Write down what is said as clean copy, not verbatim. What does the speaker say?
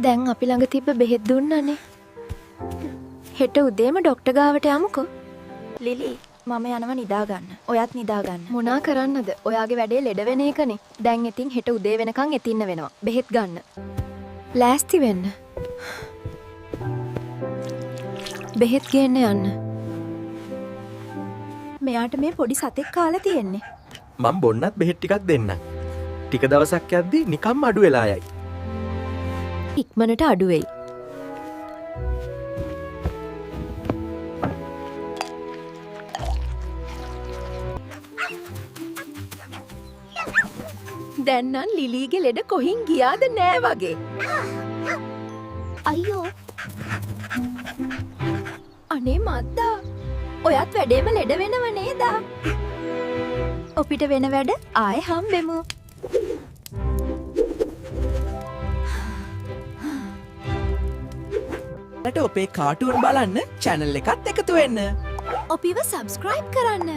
දැන් අපි ළඟ තිබ්බ බෙහෙත් දුන්නනේ. හෙට උදේම ඩොක්ටර් ගාවට යමුකෝ. ලිලි මම යනවා නිදා ගන්න. ඔයත් නිදා ගන්න. මොනා කරන්නද? ඔයාගේ වැඩේ ලෙඩ වෙන එකනේ. දැන් ඉතින් හෙට උදේ වෙනකන් එතින්න වෙනවා. බෙහෙත් ගන්න. ලෑස්ති වෙන්න. බෙහෙත් ගේන්න යන්න. මෙයාට මේ පොඩි සතෙක් කාලා තියෙන්නේ. මම බොන්නත් බෙහෙත් ටිකක් දෙන්නම්. ටික දවසක් යද්දි නිකම්ම අඩු වෙලා යයි. ඉක්මනට අඩු වෙයි. දැන් නම් ලිලීගේ ලෙඩ කොහින් ගියාද නෑ වගේ. අයියෝ අනේ මද්දා. ඔයත් වැඩේම ලෙඩ වෙනව නේද? ඔපිට වෙන වැඩ ආයෙ හම්බෙමු. ට ඔපේ කාටුවන් බලන්න චැනල් එකත් එකතු වෙන්න. ඔපිව සබස්ක්‍රයිබ් කරන්න.